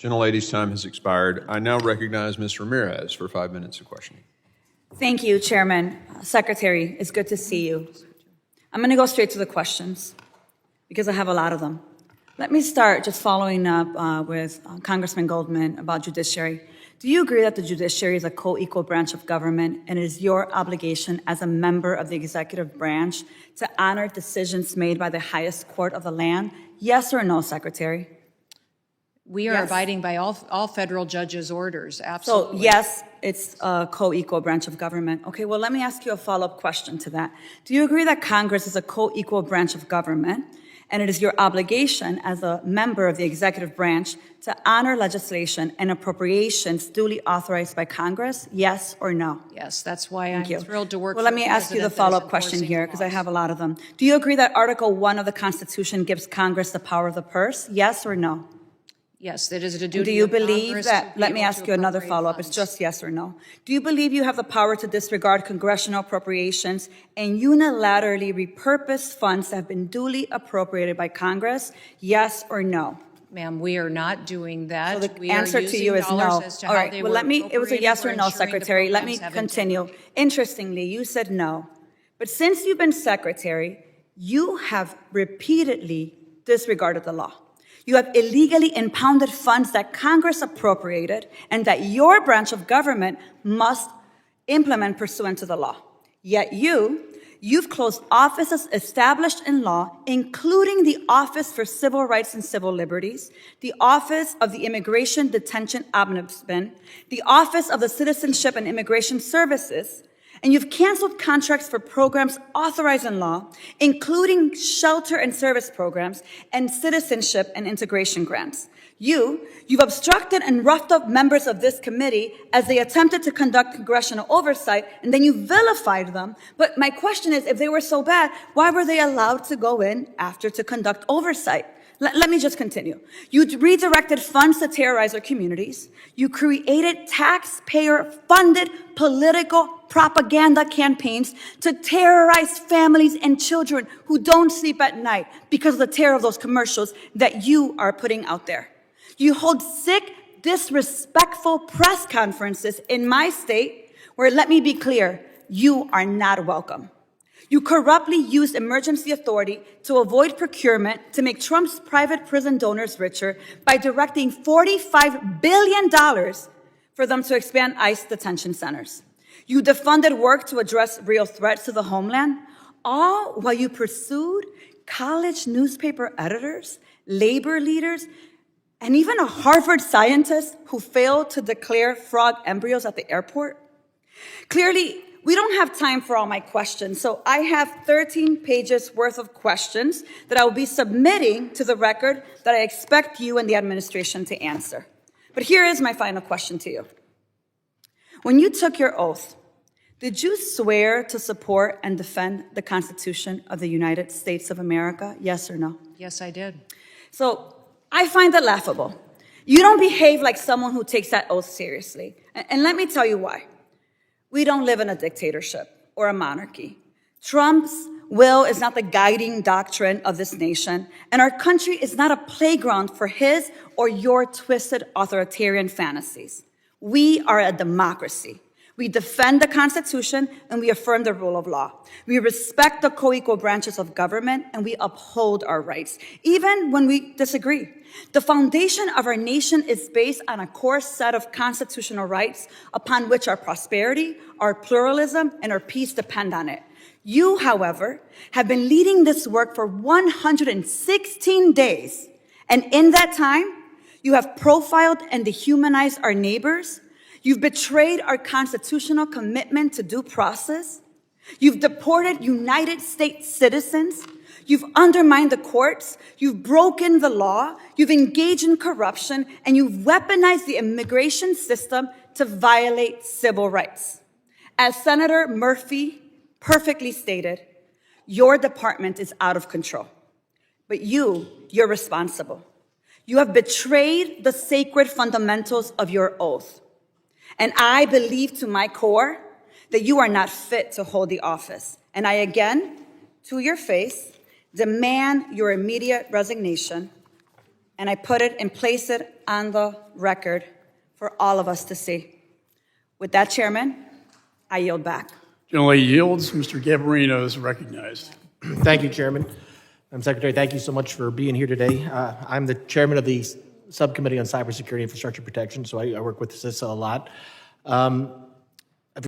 Gentlelady's time has expired. I now recognize Ms. Ramirez for 5 minutes of questioning. Thank you, Chairman. Secretary, it's good to see you. I'm going to go straight to the questions because I have a lot of them. Let me start just following up with Congressman Goldman about judiciary. Do you agree that the judiciary is a co-equal branch of government and it is your obligation as a member of the executive branch to honor decisions made by the highest court of the land? Yes or no, Secretary? We are abiding by all federal judges' orders, absolutely. So yes, it's a co-equal branch of government. Okay, well, let me ask you a follow-up question to that. Do you agree that Congress is a co-equal branch of government and it is your obligation as a member of the executive branch to honor legislation and appropriations duly authorized by Congress? Yes or no? Yes, that's why I'm thrilled to work. Well, let me ask you the follow-up question here because I have a lot of them. Do you agree that Article 1 of the Constitution gives Congress the power of the purse? Yes or no? Yes, that is a duty. Do you of believe Congress that, to let be me able ask to you another appropriate follow-up, it's funds. just yes or no. Do you believe you have the power to disregard congressional appropriations and unilaterally repurpose funds that have been duly appropriated by Congress? Yes or no? Ma'am, we are not doing that. So the We are answer to using you is dollars no. as to All how right, they well, were it was a yes or appropriated. no, We're ensuring the Secretary. Let me programs have continue. Interestingly, you said no. But since you've been Secretary, you have repeatedly disregarded the law. You have illegally impounded funds that Congress appropriated and that your branch of government must implement pursuant to the law. Yet you've closed offices established in law, including the Office for Civil Rights and Civil Liberties, the Office of the Immigration Detention Ombudsman, the Office of the Citizenship and Immigration Services, and you've canceled contracts for programs authorized in law, including shelter and service programs and citizenship and integration grants. You've obstructed and roughed up members of this committee as they attempted to conduct congressional oversight, and then you vilified them. But my question is, if they were so bad, why were they allowed to go in after to conduct oversight? Let me just continue. You redirected funds to terrorize our communities. You created taxpayer-funded political propaganda campaigns to terrorize families and children who don't sleep at night because of the terror of those commercials that you are putting out there. You hold sick, disrespectful press conferences in my state where, let me be clear, you are not welcome. You corruptly used emergency authority to avoid procurement to make Trump's private prison donors richer by directing $45 billion for them to expand ICE detention centers. You defunded work to address real threats to the Homeland, all while you pursued college newspaper editors, labor leaders, and even a Harvard scientist who failed to declare frog embryos at the airport. Clearly, we don't have time for all my questions, so I have 13 pages worth of questions that I will be submitting to the record that I expect you and the administration to answer. But here is my final question to you. When you took your oath, did you swear to support and defend the Constitution of the United States of America? Yes or no? Yes, I did. So I find that laughable. You don't behave like someone who takes that oath seriously. And let me tell you why. We don't live in a dictatorship or a monarchy. Trump's will is not the guiding doctrine of this nation, and our country is not a playground for his or your twisted authoritarian fantasies. We are a democracy. We defend the Constitution and we affirm the rule of law. We respect the co-equal branches of government and we uphold our rights, even when we disagree. The foundation of our nation is based on a core set of constitutional rights upon which our prosperity, our pluralism, and our peace depend on it. You, however, have been leading this work for 116 days, and in that time, you have profiled and dehumanized our neighbors. You've betrayed our constitutional commitment to due process. You've deported United States citizens. You've undermined the courts. You've broken the law. You've engaged in corruption, and you've weaponized the immigration system to violate civil rights. As Senator Murphy perfectly stated, your department is out of control. But you're responsible. You have betrayed the sacred fundamentals of your oath. And I believe to my core that you are not fit to hold the office. And I again, to your face, demand your immediate resignation. and I put it and place it on the record for all of us to see. With that, Chairman, I yield back. Generally yields. Mr. Gabarino is recognized. Thank you, Chairman. Madam Secretary, thank you so much for being here today. I'm the chairman of the Subcommittee on Cybersecurity Infrastructure Protection, so I work with CISA a lot.